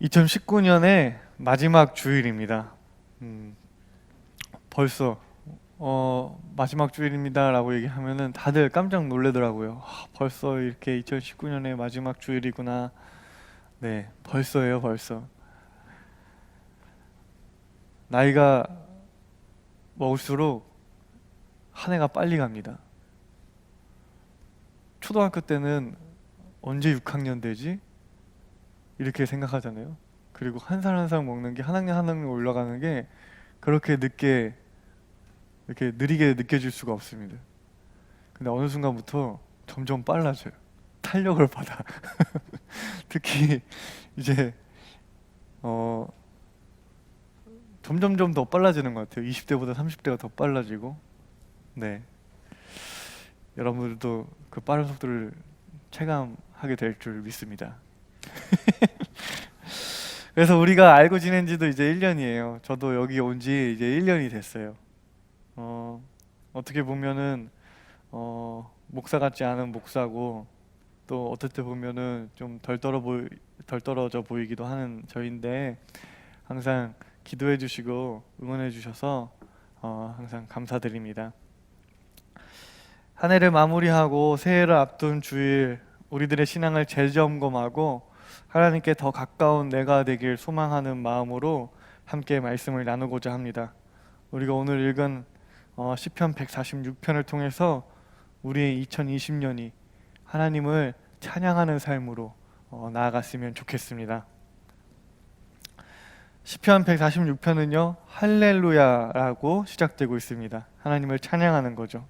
2019년의 마지막 주일입니다. 벌써 마지막 주일입니다 라고 얘기하면은 다들 깜짝 놀래더라고요. 벌써 이렇게 2019년의 마지막 주일이구나. 네, 벌써예요, 벌써. 나이가 먹을수록 한 해가 빨리 갑니다. 초등학교 때는 언제 6학년 되지? 이렇게 생각하잖아요. 그리고 한 살 한 살 먹는 게 한 학년 한 학년 올라가는 게 그렇게 늦게 이렇게 느리게 느껴질 수가 없습니다. 근데 어느 순간부터 점점 빨라져요. 탄력을 받아. 특히 이제 어 점점점 더 빨라지는 것 같아요. 20대보다 30대가 더 빨라지고. 네. 여러분들도 그 빠른 속도를 체감하게 될 줄 믿습니다. 그래서 우리가 알고 지낸 지도 이제 1년이에요. 저도 여기 온 지 이제 1년이 됐어요. 어떻게 보면은 목사 같지 않은 목사고, 또 어떨 때 보면은 좀 덜 떨어져 보이기도 하는 저인데, 항상 기도해 주시고 응원해 주셔서 항상 감사드립니다. 한 해를 마무리하고 새해를 앞둔 주일, 우리들의 신앙을 재점검하고 하나님께 더 가까운 내가 되길 소망하는 마음으로 함께 말씀을 나누고자 합니다. 우리가 오늘 읽은 시편 146편을 통해서 우리의 2020년이 하나님을 찬양하는 삶으로 나아갔으면 좋겠습니다. 시편 146편은요, 할렐루야라고 시작되고 있습니다. 하나님을 찬양하는 거죠.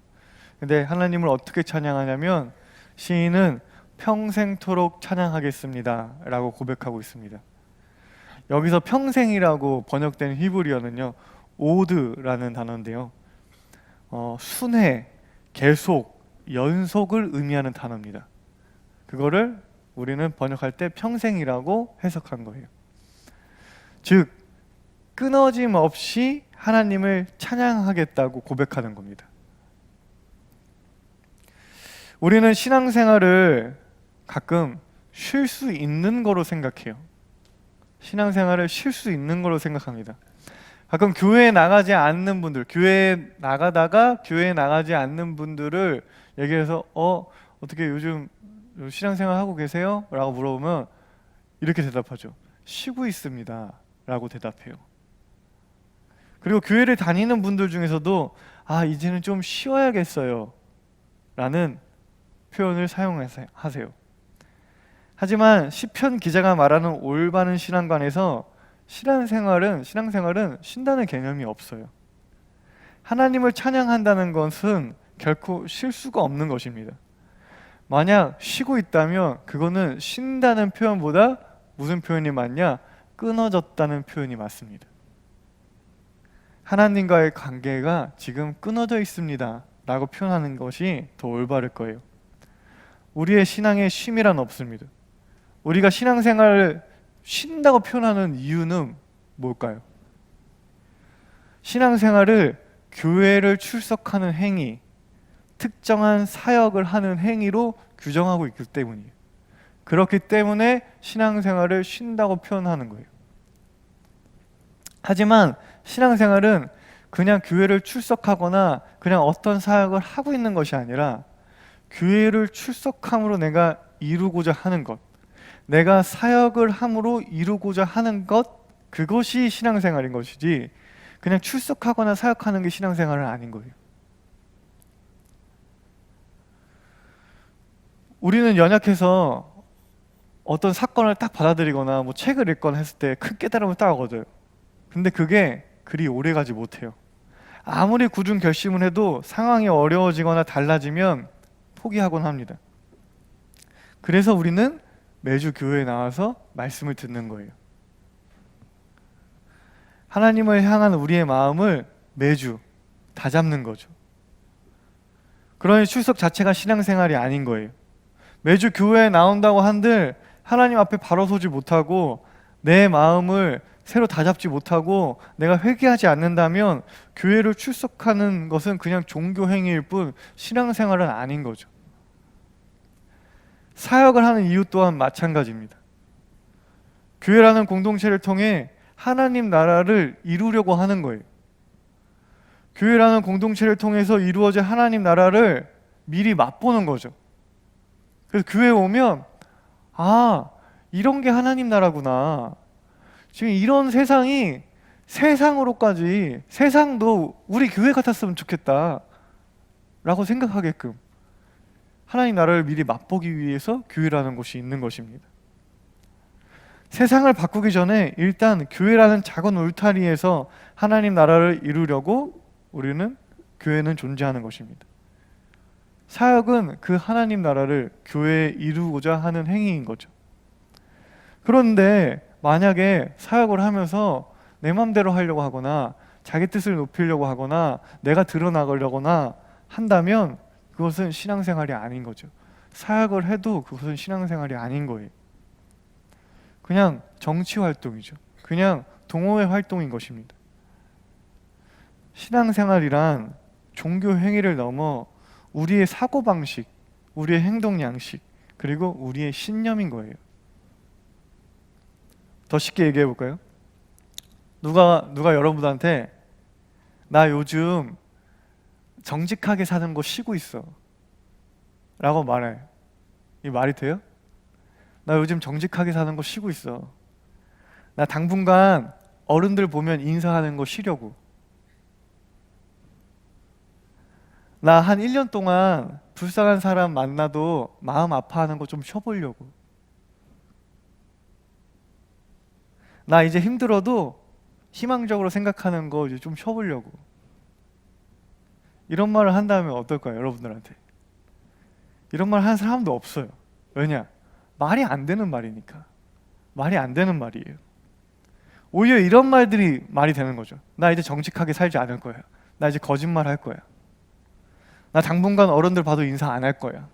근데 하나님을 어떻게 찬양하냐면, 시인은 평생토록 찬양하겠습니다 라고 고백하고 있습니다. 여기서 평생이라고 번역된 히브리어는요, 오드라는 단어인데요, 순회, 계속, 연속을 의미하는 단어입니다. 그거를 우리는 번역할 때 평생이라고 해석한 거예요. 즉, 끊어짐 없이 하나님을 찬양하겠다고 고백하는 겁니다. 우리는 신앙생활을 가끔 쉴 수 있는 거로 생각해요. 신앙생활을 쉴 수 있는 거로 생각합니다. 가끔 교회에 나가지 않는 분들, 교회에 나가다가 교회에 나가지 않는 분들을 얘기해서 어떻게 요즘 신앙생활 하고 계세요? 라고 물어보면 이렇게 대답하죠. 쉬고 있습니다 라고 대답해요. 그리고 교회를 다니는 분들 중에서도 이제는 좀 쉬어야겠어요 라는 표현을 사용하세요. 하지만 시편 기자가 말하는 올바른 신앙관에서 신앙생활은 쉰다는 개념이 없어요. 하나님을 찬양한다는 것은 결코 쉴 수가 없는 것입니다. 만약 쉬고 있다면 그거는 쉰다는 표현보다 무슨 표현이 맞냐? 끊어졌다는 표현이 맞습니다. 하나님과의 관계가 지금 끊어져 있습니다 라고 표현하는 것이 더 올바를 거예요. 우리의 신앙에 쉼이란 없습니다. 우리가 신앙생활을 쉰다고 표현하는 이유는 뭘까요? 신앙생활을 교회를 출석하는 행위, 특정한 사역을 하는 행위로 규정하고 있기 때문이에요. 그렇기 때문에 신앙생활을 쉰다고 표현하는 거예요. 하지만 신앙생활은 그냥 교회를 출석하거나 그냥 어떤 사역을 하고 있는 것이 아니라, 교회를 출석함으로 내가 이루고자 하는 것, 내가 사역을 함으로 이루고자 하는 것, 그것이 신앙생활인 것이지, 그냥 출석하거나 사역하는 게 신앙생활은 아닌 거예요. 우리는 연약해서 어떤 사건을 딱 받아들이거나 책을 읽거나 했을 때 큰 깨달음을 딱 얻어요. 근데 그게 그리 오래가지 못해요. 아무리 굳은 결심을 해도 상황이 어려워지거나 달라지면 포기하곤 합니다. 그래서 우리는 매주 교회에 나와서 말씀을 듣는 거예요. 하나님을 향한 우리의 마음을 매주 다잡는 거죠. 그러니 출석 자체가 신앙생활이 아닌 거예요. 매주 교회에 나온다고 한들 하나님 앞에 바로 서지 못하고 내 마음을 새로 다잡지 못하고 내가 회개하지 않는다면 교회를 출석하는 것은 그냥 종교 행위일 뿐 신앙생활은 아닌 거죠. 사역을 하는 이유 또한 마찬가지입니다. 교회라는 공동체를 통해 하나님 나라를 이루려고 하는 거예요. 교회라는 공동체를 통해서 이루어질 하나님 나라를 미리 맛보는 거죠. 그래서 교회에 오면 아, 이런 게 하나님 나라구나. 지금 이런 세상이 세상으로까지, 세상도 우리 교회 같았으면 좋겠다 라고 생각하게끔 하나님 나라를 미리 맛보기 위해서 교회라는 곳이 있는 것입니다. 세상을 바꾸기 전에 일단 교회라는 작은 울타리에서 하나님 나라를 이루려고 우리는, 교회는 존재하는 것입니다. 사역은 그 하나님 나라를 교회에 이루고자 하는 행위인 거죠. 그런데 만약에 사역을 하면서 내 맘대로 하려고 하거나 자기 뜻을 높이려고 하거나 내가 드러나가려거나 한다면 그것은 신앙생활이 아닌 거죠. 사역을 해도 그것은 신앙생활이 아닌 거예요. 그냥 정치 활동이죠. 그냥 동호회 활동인 것입니다. 신앙생활이란 종교 행위를 넘어 우리의 사고방식, 우리의 행동 양식, 그리고 우리의 신념인 거예요. 더 쉽게 얘기해 볼까요? 누가 여러분한테 나 요즘 정직하게 사는 거 쉬고 있어 라고 말해. 이 말이 돼요? 나 요즘 정직하게 사는 거 쉬고 있어. 나 당분간 어른들 보면 인사하는 거 쉬려고. 나 한 1년 동안 불쌍한 사람 만나도 마음 아파하는 거 좀 쉬어보려고. 나 이제 힘들어도 희망적으로 생각하는 거 이제 좀 쉬어보려고. 이런 말을 한다면 어떨까요, 여러분들한테? 이런 말 하는 사람도 없어요. 왜냐? 말이 안 되는 말이니까. 말이 안 되는 말이에요. 오히려 이런 말들이 말이 되는 거죠. 나 이제 정직하게 살지 않을 거야. 나 이제 거짓말 할 거야. 나 당분간 어른들 봐도 인사 안 할 거야.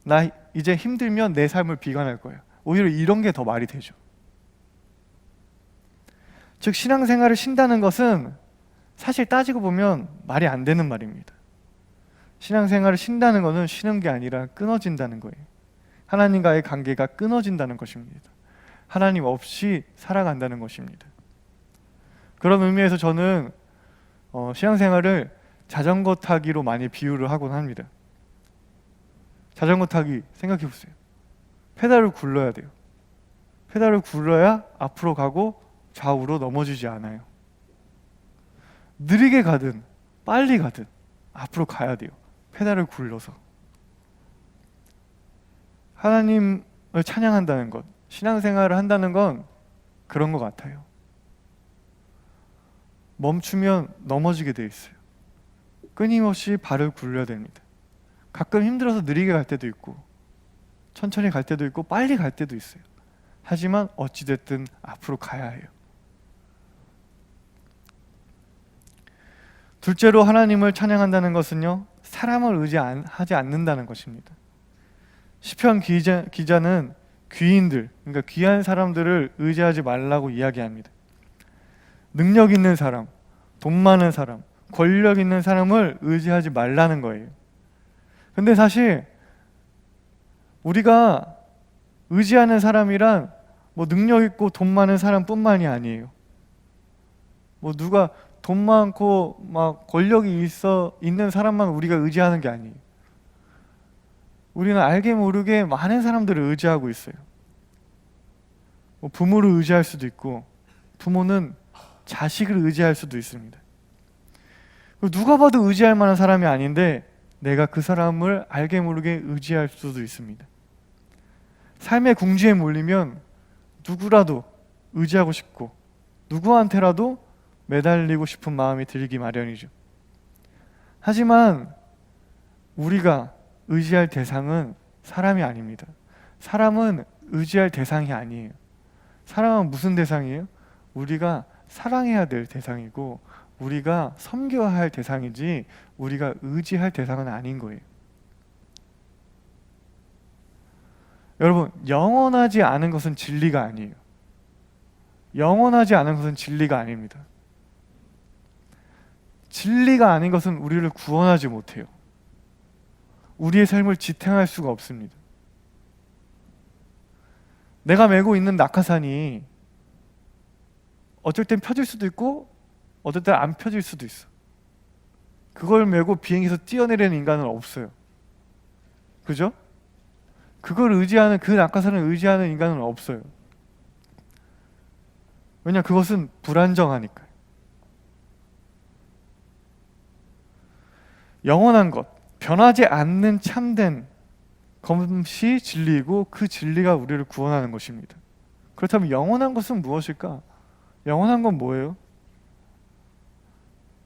나 이제 힘들면 내 삶을 비관할 거야. 오히려 이런 게 더 말이 되죠. 즉 신앙생활을 쉰다는 것은 사실 따지고 보면 말이 안 되는 말입니다. 신앙생활을 쉰다는 것은 쉬는 게 아니라 끊어진다는 거예요. 하나님과의 관계가 끊어진다는 것입니다. 하나님 없이 살아간다는 것입니다. 그런 의미에서 저는 신앙생활을 자전거 타기로 많이 비유를 하곤 합니다. 자전거 타기 생각해 보세요. 페달을 굴러야 돼요. 페달을 굴러야 앞으로 가고 좌우로 넘어지지 않아요. 느리게 가든 빨리 가든 앞으로 가야 돼요. 페달을 굴러서. 하나님을 찬양한다는 것, 신앙생활을 한다는 건 그런 것 같아요. 멈추면 넘어지게 돼 있어요. 끊임없이 발을 굴려야 됩니다. 가끔 힘들어서 느리게 갈 때도 있고 천천히 갈 때도 있고 빨리 갈 때도 있어요. 하지만 어찌됐든 앞으로 가야 해요. 둘째로 하나님을 찬양한다는 것은요, 사람을 의지하지 않는다는 것입니다. 시편 기자는 귀인들, 그러니까 귀한 사람들을 의지하지 말라고 이야기합니다. 능력 있는 사람, 돈 많은 사람, 권력 있는 사람을 의지하지 말라는 거예요. 근데 사실 우리가 의지하는 사람이란 뭐 능력 있고 돈 많은 사람뿐만이 아니에요. 뭐 누가 돈 많고 막 권력이 있는 사람만 우리가 의지하는 게 아니에요. 우리는 알게 모르게 많은 사람들을 의지하고 있어요. 뭐 부모를 의지할 수도 있고 부모는 자식을 의지할 수도 있습니다. 누가 봐도 의지할 만한 사람이 아닌데 내가 그 사람을 알게 모르게 의지할 수도 있습니다. 삶의 궁지에 몰리면 누구라도 의지하고 싶고 누구한테라도 매달리고 싶은 마음이 들기 마련이죠. 하지만 우리가 의지할 대상은 사람이 아닙니다. 사람은 의지할 대상이 아니에요. 사람은 무슨 대상이에요? 우리가 사랑해야 될 대상이고 우리가 섬겨야 할 대상이지 우리가 의지할 대상은 아닌 거예요. 여러분, 영원하지 않은 것은 진리가 아니에요. 영원하지 않은 것은 진리가 아닙니다. 진리가 아닌 것은 우리를 구원하지 못해요. 우리의 삶을 지탱할 수가 없습니다. 내가 메고 있는 낙하산이 어쩔 땐 펴질 수도 있고 어떨 땐 안 펴질 수도 있어. 그걸 메고 비행기에서 뛰어내리는 인간은 없어요. 그죠? 그걸 의지하는, 그 낙하산을 의지하는 인간은 없어요. 왜냐, 그것은 불안정하니까요. 영원한 것, 변하지 않는 참된 것이 진리이고 그 진리가 우리를 구원하는 것입니다. 그렇다면 영원한 것은 무엇일까? 영원한 건 뭐예요?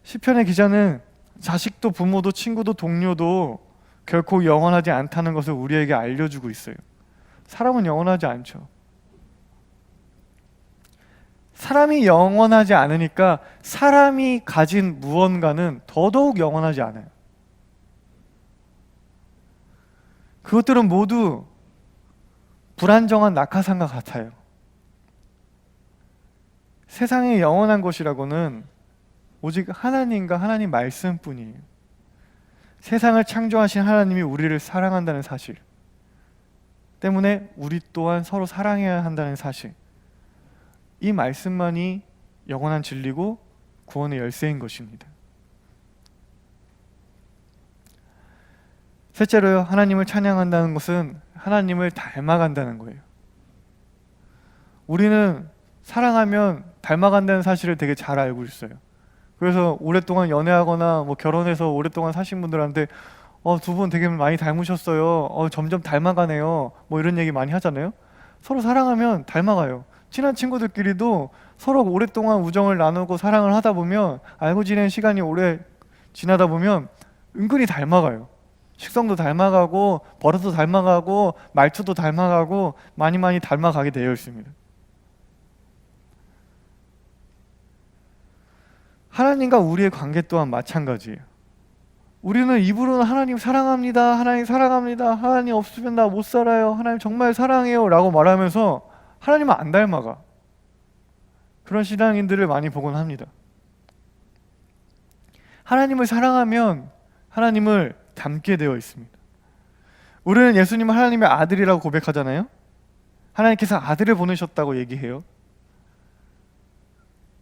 시편의 기자는 자식도 부모도 친구도 동료도 결코 영원하지 않다는 것을 우리에게 알려주고 있어요. 사람은 영원하지 않죠. 사람이 영원하지 않으니까 사람이 가진 무언가는 더더욱 영원하지 않아요. 그것들은 모두 불안정한 낙하산과 같아요. 세상에 영원한 것이라고는 오직 하나님과 하나님 말씀뿐이에요. 세상을 창조하신 하나님이 우리를 사랑한다는 사실 때문에 우리 또한 서로 사랑해야 한다는 사실, 이 말씀만이 영원한 진리고 구원의 열쇠인 것입니다. 셋째로요, 하나님을 찬양한다는 것은 하나님을 닮아간다는 거예요. 우리는 사랑하면 닮아간다는 사실을 되게 잘 알고 있어요. 그래서 오랫동안 연애하거나 결혼해서 오랫동안 사신 분들한테 두 분 되게 많이 닮으셨어요. 점점 닮아가네요. 이런 얘기 많이 하잖아요. 서로 사랑하면 닮아가요. 친한 친구들끼리도 서로 오랫동안 우정을 나누고 사랑을 하다 보면, 알고 지낸 시간이 오래 지나다 보면 은근히 닮아가요. 식성도 닮아가고 버릇도 닮아가고 말투도 닮아가고 많이 닮아가게 되어 있습니다. 하나님과 우리의 관계 또한 마찬가지예요. 우리는 입으로는 하나님 사랑합니다, 하나님 사랑합니다, 하나님 없으면 나 못 살아요, 하나님 정말 사랑해요 라고 말하면서 하나님은 안 닮아가. 그런 신앙인들을 많이 보곤 합니다. 하나님을 사랑하면 하나님을 닮게 되어 있습니다. 우리는 예수님을 하나님의 아들이라고 고백하잖아요. 하나님께서 아들을 보내셨다고 얘기해요.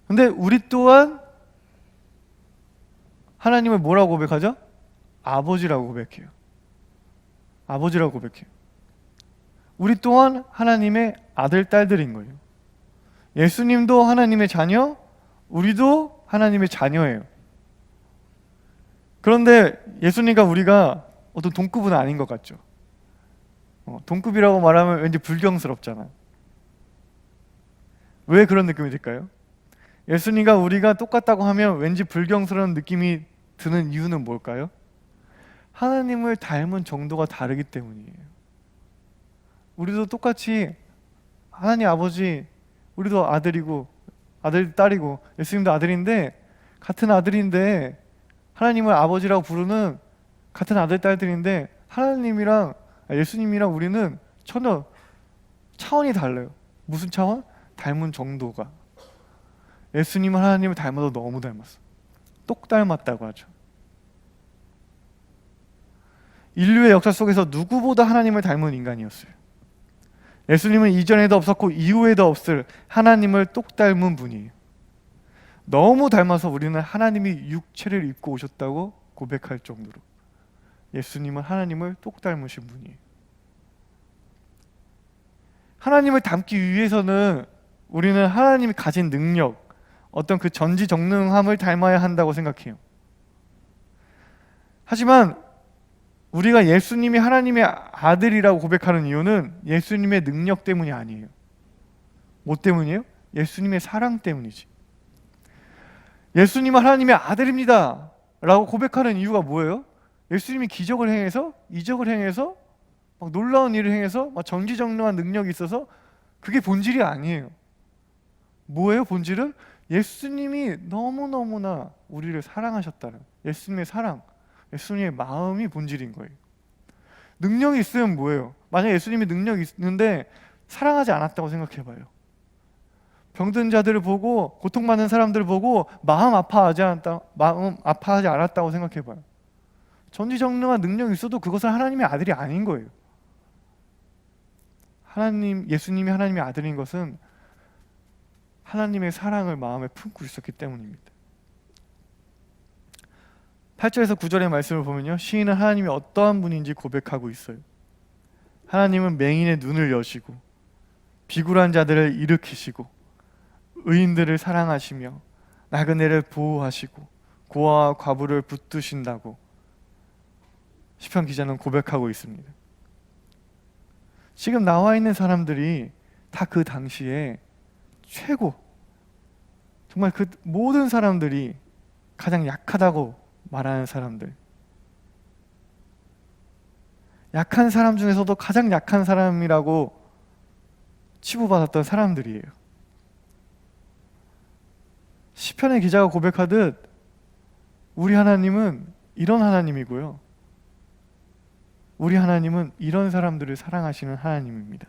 근데 우리 또한 하나님을 뭐라고 고백하죠? 아버지라고 고백해요. 아버지라고 고백해요. 우리 또한 하나님의 아들, 딸들인 거예요. 예수님도 하나님의 자녀, 우리도 하나님의 자녀예요. 그런데 예수님과 우리가 어떤 동급은 아닌 것 같죠. 동급이라고 말하면 왠지 불경스럽잖아요. 왜 그런 느낌이 들까요? 예수님과 우리가 똑같다고 하면 왠지 불경스러운 느낌이 드는 이유는 뭘까요? 하나님을 닮은 정도가 다르기 때문이에요. 우리도 똑같이 하나님 아버지, 우리도 아들이고 아들 딸이고 예수님도 아들인데, 같은 아들인데 하나님을 아버지라고 부르는 같은 아들 딸들인데, 하나님이랑 예수님이랑 우리는 전혀 차원이 달라요. 무슨 차원? 닮은 정도가. 예수님은 하나님을 닮아도 너무 닮았어. 똑 닮았다고 하죠. 인류의 역사 속에서 누구보다 하나님을 닮은 인간이었어요. 예수님은 이전에도 없었고 이후에도 없을 하나님을 똑 닮은 분이에요. 너무 닮아서 우리는 하나님이 육체를 입고 오셨다고 고백할 정도로 예수님은 하나님을 똑 닮으신 분이에요. 하나님을 닮기 위해서는 우리는 하나님이 가진 능력, 어떤 그 전지전능함을 닮아야 한다고 생각해요. 하지만 우리가 예수님이 하나님의 아들이라고 고백하는 이유는 예수님의 능력 때문이 아니에요. 뭐 때문이에요? 예수님의 사랑 때문이지. 예수님은 하나님의 아들입니다 라고 고백하는 이유가 뭐예요? 예수님이 기적을 행해서, 이적을 행해서, 막 놀라운 일을 행해서, 막 전지전능한 능력이 있어서, 그게 본질이 아니에요. 뭐예요 본질은? 예수님이 너무너무나 우리를 사랑하셨다는 예수님의 사랑, 예수님의 마음이 본질인 거예요. 능력이 있으면 뭐예요? 만약에 예수님이 능력이 있는데 사랑하지 않았다고 생각해봐요. 병든 자들을 보고, 고통받는 사람들을 보고 마음 아파하지 않았다고 생각해봐요. 전지전능한 능력이 있어도 그것은 하나님의 아들이 아닌 거예요. 예수님이 하나님의 아들인 것은 하나님의 사랑을 마음에 품고 있었기 때문입니다. 8절에서 9절의 말씀을 보면요, 시인은 하나님이 어떠한 분인지 고백하고 있어요. 하나님은 맹인의 눈을 여시고 비굴한 자들을 일으키시고 의인들을 사랑하시며 나그네를 보호하시고 고아와 과부를 붙드신다고 시편 기자는 고백하고 있습니다. 지금 나와 있는 사람들이 다 그 당시에 최고, 정말 그 모든 사람들이 가장 약하다고 말하는 사람들, 약한 사람 중에서도 가장 약한 사람이라고 치부받았던 사람들이에요. 시편의 기자가 고백하듯 우리 하나님은 이런 하나님이고요, 우리 하나님은 이런 사람들을 사랑하시는 하나님입니다.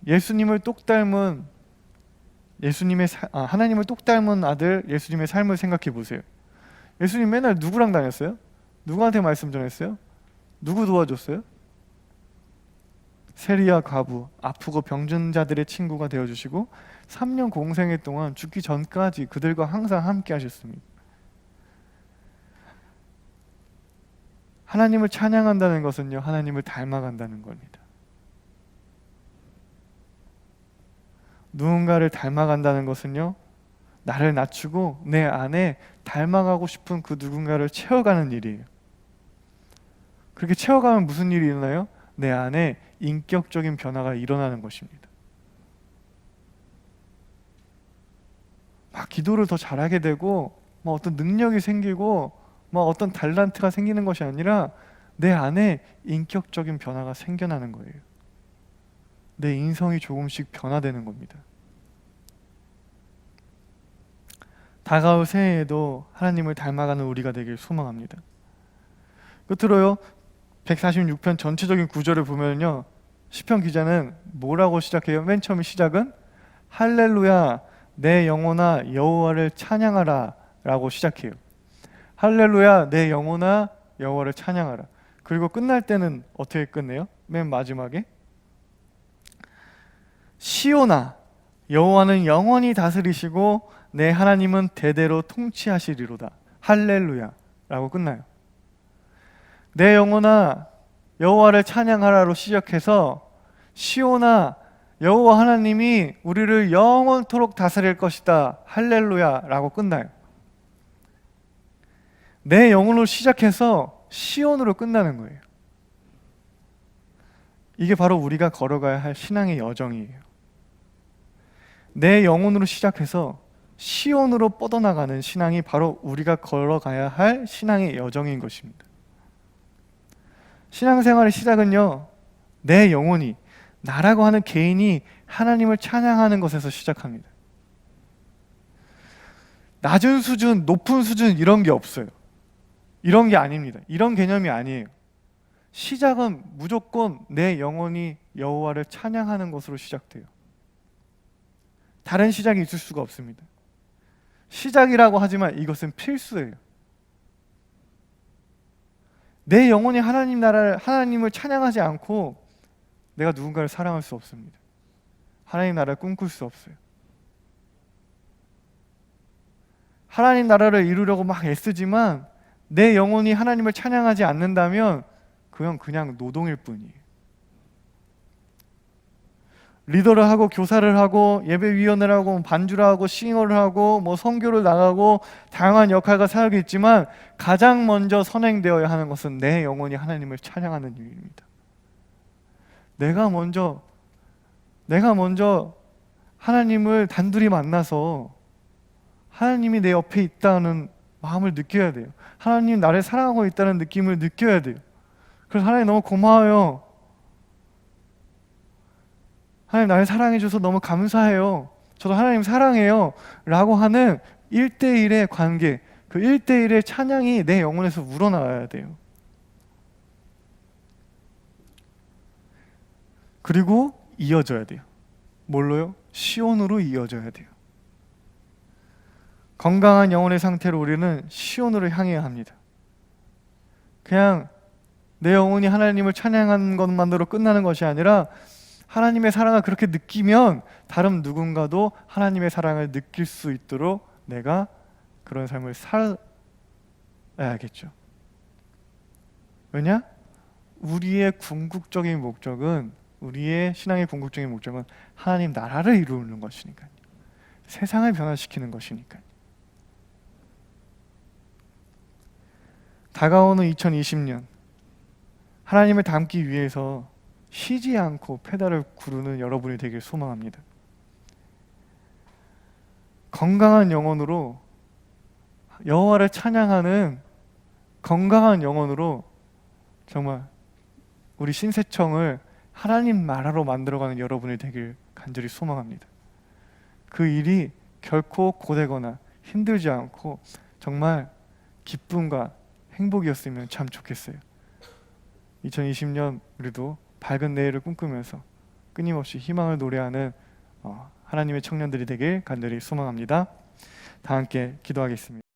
하나님을 똑 닮은 아들 예수님의 삶을 생각해 보세요. 예수님 맨날 누구랑 다녔어요? 누구한테 말씀 전했어요? 누구 도와줬어요? 세리와 과부, 아프고 병든 자들의 친구가 되어주시고 3년 공생애 동안 죽기 전까지 그들과 항상 함께 하셨습니다. 하나님을 찬양한다는 것은요, 하나님을 닮아간다는 겁니다. 누군가를 닮아간다는 것은요, 나를 낮추고 내 안에 닮아가고 싶은 그 누군가를 채워가는 일이에요. 그렇게 채워가면 무슨 일이 일어나요? 내 안에 인격적인 변화가 일어나는 것입니다. 막 기도를 더 잘하게 되고 어떤 능력이 생기고 어떤 달란트가 생기는 것이 아니라 내 안에 인격적인 변화가 생겨나는 거예요. 내 인성이 조금씩 변화되는 겁니다. 다가올 새해에도 하나님을 닮아가는 우리가 되길 소망합니다. 끝으로요, 146편 전체적인 구절을 보면요, 시편 기자는 뭐라고 시작해요? 맨 처음 시작은 할렐루야 내 영혼아 여호와를 찬양하라 라고 시작해요. 할렐루야 내 영혼아 여호와를 찬양하라. 그리고 끝날 때는 어떻게 끝내요? 맨 마지막에 시온아 여호와는 영원히 다스리시고 내 하나님은 대대로 통치하시리로다. 할렐루야 라고 끝나요. 내 영혼아 여호와를 찬양하라로 시작해서 시온아 여호와 하나님이 우리를 영원토록 다스릴 것이다. 할렐루야 라고 끝나요. 내 영혼으로 시작해서 시온으로 끝나는 거예요. 이게 바로 우리가 걸어가야 할 신앙의 여정이에요. 내 영혼으로 시작해서 시온으로 뻗어나가는 신앙이 바로 우리가 걸어가야 할 신앙의 여정인 것입니다. 신앙생활의 시작은요, 내 영혼이, 나라고 하는 개인이 하나님을 찬양하는 것에서 시작합니다. 낮은 수준, 높은 수준 이런 게 없어요. 이런 게 아닙니다. 이런 개념이 아니에요. 시작은 무조건 내 영혼이 여호와를 찬양하는 것으로 시작돼요. 다른 시작이 있을 수가 없습니다. 시작이라고 하지만 이것은 필수예요. 내 영혼이 하나님을 찬양하지 않고 내가 누군가를 사랑할 수 없습니다. 하나님 나라를 꿈꿀 수 없어요. 하나님 나라를 이루려고 막 애쓰지만 내 영혼이 하나님을 찬양하지 않는다면 그건 그냥 노동일 뿐이에요. 리더를 하고 교사를 하고 예배위원을 하고 반주를 하고 싱어를 하고 선교를 나가고 다양한 역할과 사역이 있지만 가장 먼저 선행되어야 하는 것은 내 영혼이 하나님을 찬양하는 일입니다. 내가 먼저 하나님을 단둘이 만나서 하나님이 내 옆에 있다는 마음을 느껴야 돼요. 하나님 나를 사랑하고 있다는 느낌을 느껴야 돼요. 그래서 하나님 너무 고마워요. 하나님 나를 사랑해 줘서 너무 감사해요. 저도 하나님 사랑해요 라고 하는 1대1의 관계, 그 1대1의 찬양이 내 영혼에서 우러나와야 돼요. 그리고 이어져야 돼요. 뭘로요? 시온으로 이어져야 돼요. 건강한 영혼의 상태로 우리는 시온으로 향해야 합니다. 그냥 내 영혼이 하나님을 찬양하는 것만으로 끝나는 것이 아니라 하나님의 사랑을 그렇게 느끼면 다른 누군가도 하나님의 사랑을 느낄 수 있도록 내가 그런 삶을 살아야겠죠. 왜냐? 우리의 궁극적인 목적은, 우리의 신앙의 궁극적인 목적은 하나님 나라를 이루는 것이니까요. 세상을 변화시키는 것이니까요. 다가오는 2020년, 하나님을 닮기 위해서 쉬지 않고 페달을 구르는 여러분이 되길 소망합니다. 건강한 영혼으로, 여호와를 찬양하는 건강한 영혼으로 정말 우리 신세청을 하나님 나라로 만들어가는 여러분이 되길 간절히 소망합니다. 그 일이 결코 고되거나 힘들지 않고 정말 기쁨과 행복이었으면 참 좋겠어요. 2020년 우리도 밝은 내일을 꿈꾸면서 끊임없이 희망을 노래하는 하나님의 청년들이 되길 간절히 소망합니다. 다 함께 기도하겠습니다.